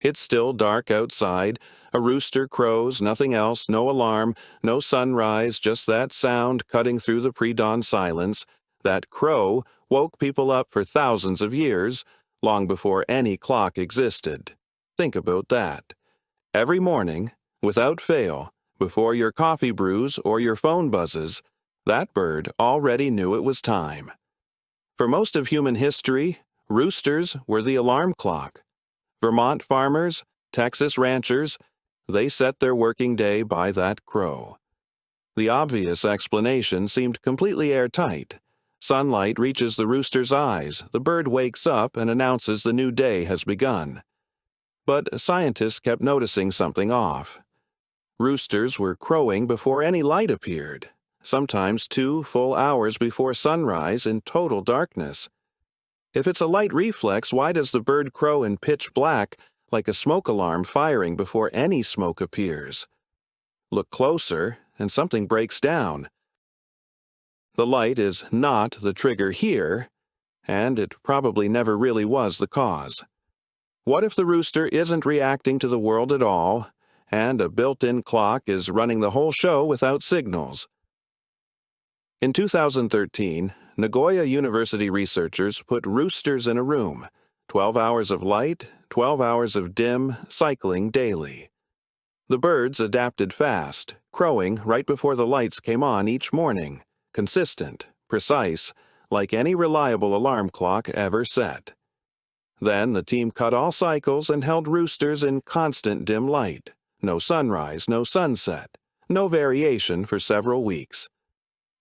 It's still dark outside. A rooster crows, nothing else, no alarm, no sunrise, just that sound cutting through the pre-dawn silence. That crow woke people up for thousands of years, long before any clock existed. Think about that. Every morning, without fail, before your coffee brews or your phone buzzes, that bird already knew it was time. For most of human history, roosters were the alarm clock. Vermont farmers, Texas ranchers, they set their working day by that crow. The obvious explanation seemed completely airtight. Sunlight reaches the rooster's eyes, the bird wakes up and announces the new day has begun. But scientists kept noticing something off. Roosters were crowing before any light appeared, sometimes 2 full hours before sunrise in total darkness. If it's a light reflex, why does the bird crow in pitch black, like a smoke alarm firing before any smoke appears? Look closer, and something breaks down. The light is not the trigger here, and it probably never really was the cause. What if the rooster isn't reacting to the world at all, and a built-in clock is running the whole show without signals? In 2013, Nagoya University researchers put roosters in a room, 12 hours of light, 12 hours of dim, cycling daily. The birds adapted fast, crowing right before the lights came on each morning, consistent, precise, like any reliable alarm clock ever set. Then the team cut all cycles and held roosters in constant dim light, no sunrise, no sunset, no variation for several weeks.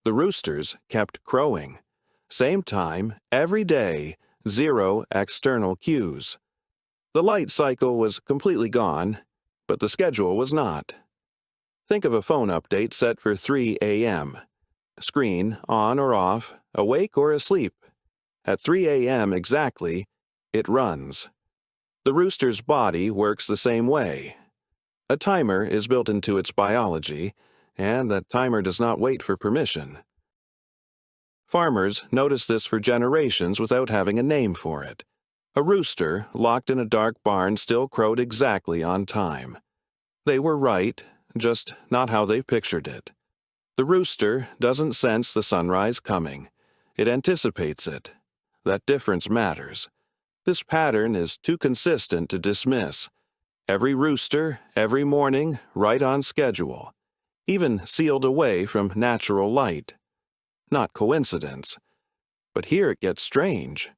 The roosters kept crowing. Same time, every day, 0 external cues. The light cycle was completely gone, but the schedule was not. Think of a phone update set for 3 a.m. Screen on or off, awake or asleep. At 3 a.m. exactly, it runs. The rooster's body works the same way. A timer is built into its biology, and that timer does not wait for permission. Farmers noticed this for generations without having a name for it. A rooster, locked in a dark barn, still crowed exactly on time. They were right, just not how they pictured it. The rooster doesn't sense the sunrise coming. It anticipates it. That difference matters. This pattern is too consistent to dismiss. Every rooster, every morning, right on schedule. Even sealed away from natural light. Not coincidence. But here it gets strange.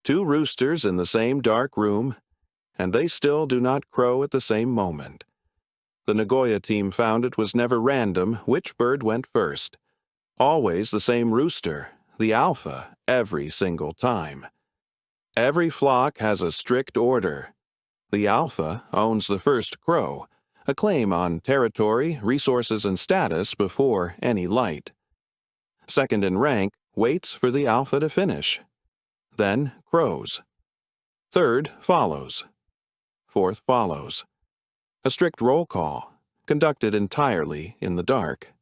2 roosters in the same dark room, and they still do not crow at the same moment. The Nagoya team found it was never random which bird went first. Always the same rooster, the alpha, every single time. Every flock has a strict order. The alpha owns the first crow, a claim on territory, resources, and status before any light. Second in rank waits for the alpha to finish. Then crows. Third follows. Fourth follows. A strict roll call, conducted entirely in the dark.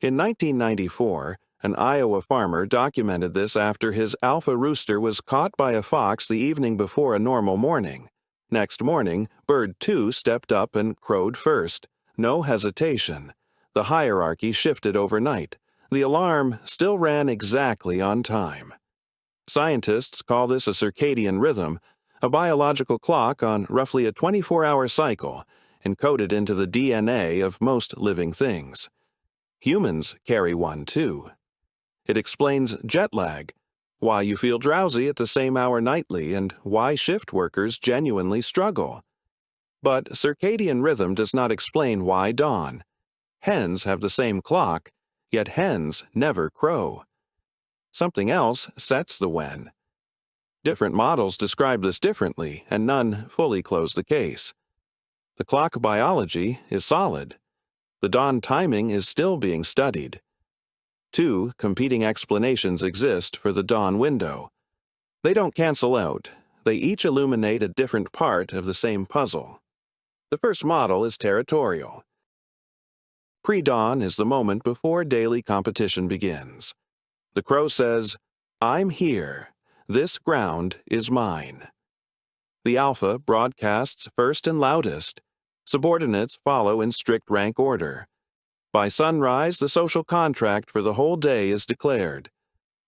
In 1994, an Iowa farmer documented this after his alpha rooster was caught by a fox the evening before a normal morning. Next morning, bird 2 stepped up and crowed first. No hesitation. The hierarchy shifted overnight. The alarm still ran exactly on time. Scientists call this a circadian rhythm, a biological clock on roughly a 24-hour cycle, encoded into the DNA of most living things. Humans carry one too. It explains jet lag, why you feel drowsy at the same hour nightly, and why shift workers genuinely struggle. But circadian rhythm does not explain why dawn. Hens have the same clock, yet hens never crow. Something else sets the when. Different models describe this differently, and none fully close the case. The clock biology is solid. The dawn timing is still being studied. 2 competing explanations exist for the dawn window. They don't cancel out. They each illuminate a different part of the same puzzle. The first model is territorial. Pre-dawn is the moment before daily competition begins. The crow says, "I'm here. This ground is mine." The alpha broadcasts first and loudest. Subordinates follow in strict rank order. By sunrise, the social contract for the whole day is declared.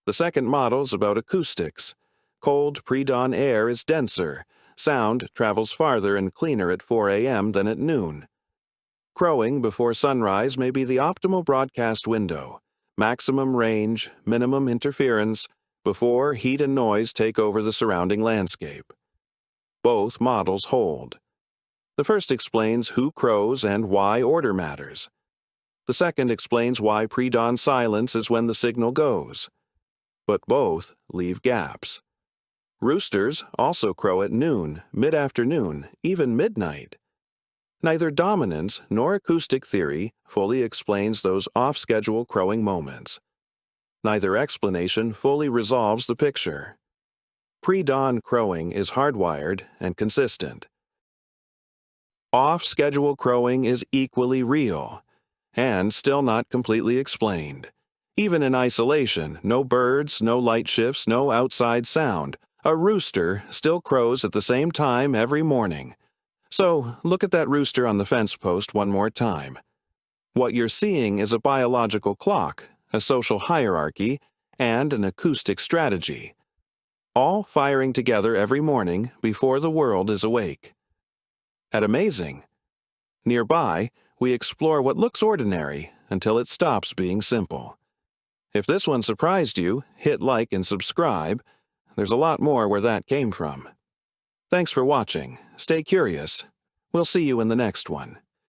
The second model's about acoustics. Cold pre-dawn air is denser. Sound travels farther and cleaner at 4 a.m. than at noon. Crowing before sunrise may be the optimal broadcast window. Maximum range, minimum interference, before heat and noise take over the surrounding landscape. Both models hold. The first explains who crows and why order matters. The second explains why pre-dawn silence is when the signal goes. But both leave gaps. Roosters also crow at noon, mid-afternoon, even midnight. Neither dominance nor acoustic theory fully explains those off-schedule crowing moments. Neither explanation fully resolves the picture. Pre-dawn crowing is hardwired and consistent. Off-schedule crowing is equally real, and still not completely explained. Even in isolation, no birds, no light shifts, no outside sound, a rooster still crows at the same time every morning. So, look at that rooster on the fence post one more time. What you're seeing is a biological clock, a social hierarchy, and an acoustic strategy, all firing together every morning before the world is awake. At Amazing, nearby, we explore what looks ordinary until it stops being simple. If this one surprised you, hit like and subscribe. There's a lot more where that came from. Thanks for watching. Stay curious. We'll see you in the next one.